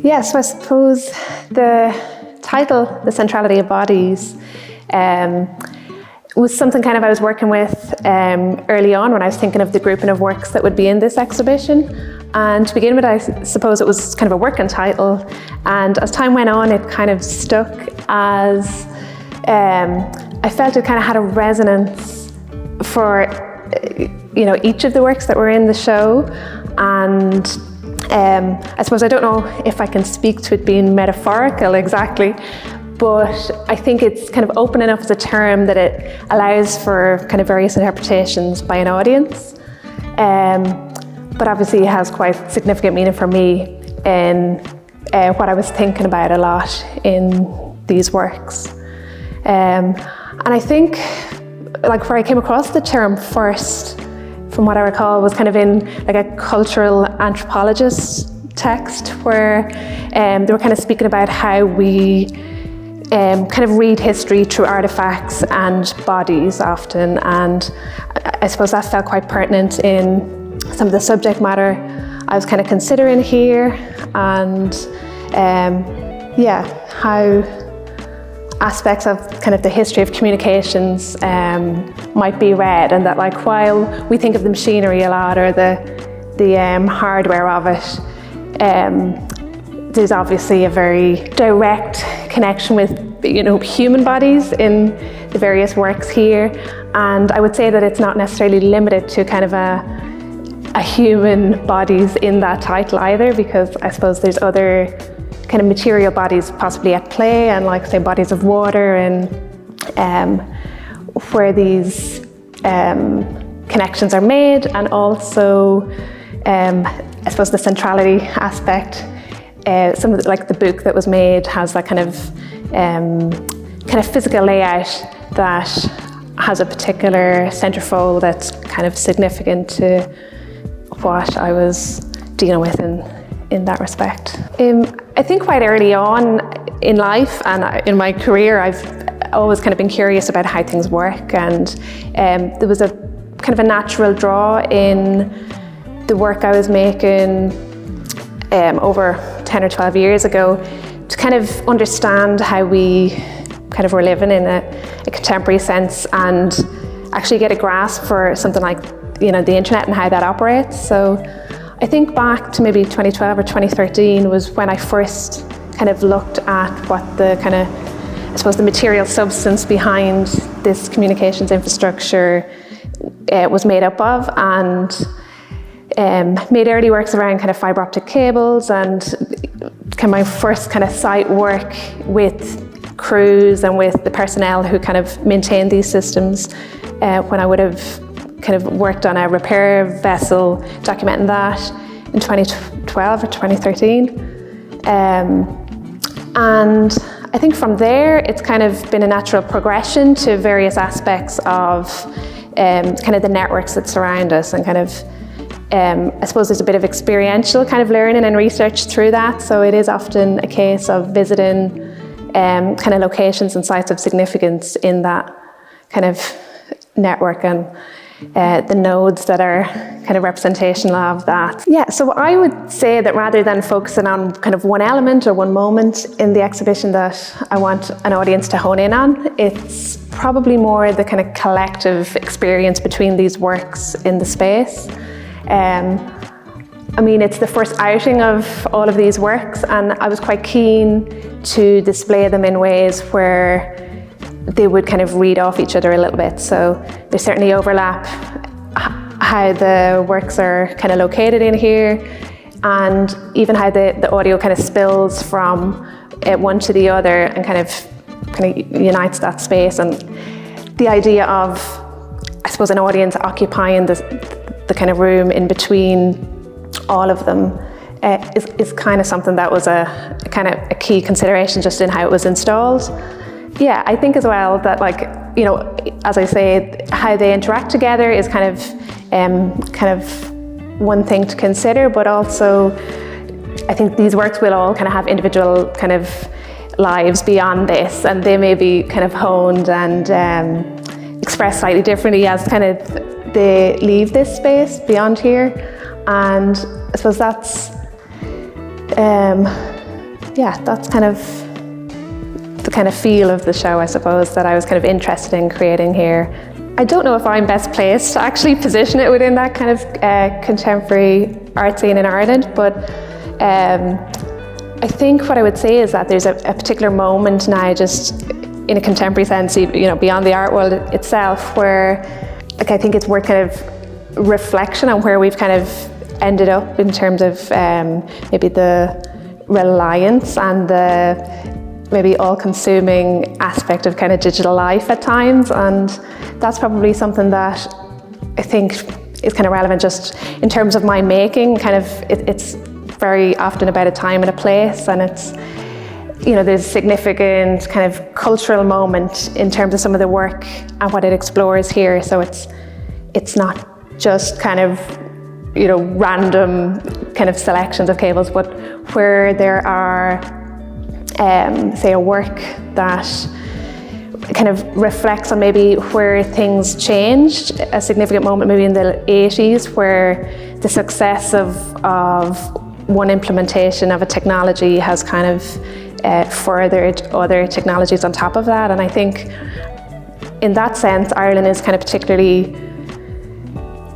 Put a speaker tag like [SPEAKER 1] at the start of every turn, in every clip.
[SPEAKER 1] Yes, so I suppose the title, The Centrality of Bodies, was something kind of I was working with early on when I was thinking of the grouping of works that would be in this exhibition. And to begin with, I suppose it was kind of a working title. And as time went on, it kind of stuck as I felt it kind of had a resonance for each of the works that were in the show. And I suppose I don't know if I can speak to it being metaphorical exactly, but I think it's kind of open enough as a term that it allows for kind of various interpretations by an audience. But obviously it has quite significant meaning for me in what I was thinking about a lot in these works. And I think like where I came across the term first, from what I recall, was kind of in like a cultural anthropologist text where they were kind of speaking about how we kind of read history through artifacts and bodies often, and I suppose that felt quite pertinent in some of the subject matter I was kind of considering here, and how aspects of kind of the history of communications might be read, and that like while we think of the machinery a lot or the hardware of it, there's obviously a very direct connection with human bodies in the various works here, and I would say that it's not necessarily limited to kind of a human bodies in that title either, because I suppose there's other kind of material bodies possibly at play, and like say bodies of water, and where these connections are made, and also I suppose the centrality aspect. Some of like the book that was made has that kind of physical layout that has a particular centerfold that's kind of significant to what I was dealing with in that respect. I think quite early on in life and in my career, I've always kind of been curious about how things work, and there was a kind of a natural draw in the work I was making over 10 or 12 years ago to kind of understand how we kind of were living in a contemporary sense, and actually get a grasp for something like the internet and how that operates. So I think back to maybe 2012 or 2013 was when I first kind of looked at what the kind of, I suppose, the material substance behind this communications infrastructure was made up of, and made early works around kind of fibre optic cables, and kind of my first kind of site work with crews and with the personnel who kind of maintained these systems when I would have kind of worked on a repair vessel, documenting that in 2012 or 2013. And I think from there, it's kind of been a natural progression to various aspects of kind of the networks that surround us, and kind of, I suppose there's a bit of experiential kind of learning and research through that. So it is often a case of visiting kind of locations and sites of significance in that kind of network, and the nodes that are kind of representational of that. Yeah, so I would say that rather than focusing on kind of one element or one moment in the exhibition that I want an audience to hone in on, it's probably more the kind of collective experience between these works in the space. I mean, it's the first outing of all of these works, and I was quite keen to display them in ways where they would kind of read off each other a little bit. So there's certainly overlap how the works are kind of located in here, and even how the audio kind of spills from one to the other and kind of unites that space. And the idea of, I suppose, an audience occupying the kind of room in between all of them is kind of something that was a kind of a key consideration just in how it was installed. Yeah, I think as well that, like, as I say, how they interact together is kind of one thing to consider, but also I think these works will all kind of have individual kind of lives beyond this, and they may be kind of honed and expressed slightly differently as kind of they leave this space beyond here. And I suppose that's yeah, that's kind of the kind of feel of the show, I suppose, that I was kind of interested in creating here. I don't know if I'm best placed to actually position it within that kind of contemporary art scene in Ireland, but I think what I would say is that there's a particular moment now, just in a contemporary sense, beyond the art world itself, where I think it's worth kind of reflection on where we've kind of ended up in terms of maybe the reliance and the maybe all-consuming aspect of kind of digital life at times, and that's probably something that I think is kind of relevant just in terms of my making. It's very often about a time and a place, and it's, there's a significant kind of cultural moment in terms of some of the work and what it explores here. So it's not just kind of random kind of selections of cables, but where there are say a work that kind of reflects on maybe where things changed, a significant moment maybe in the 80s where the success of one implementation of a technology has kind of furthered other technologies on top of that. And I think in that sense, Ireland is kind of particularly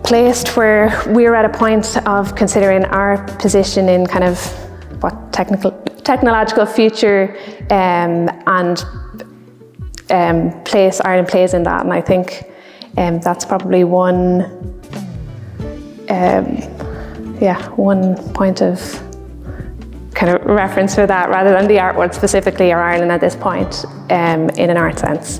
[SPEAKER 1] placed where we're at a point of considering our position in kind of what technological future and place Ireland plays in that. And I think that's probably one point of kind of reference for that, rather than the art world specifically or Ireland at this point in an art sense.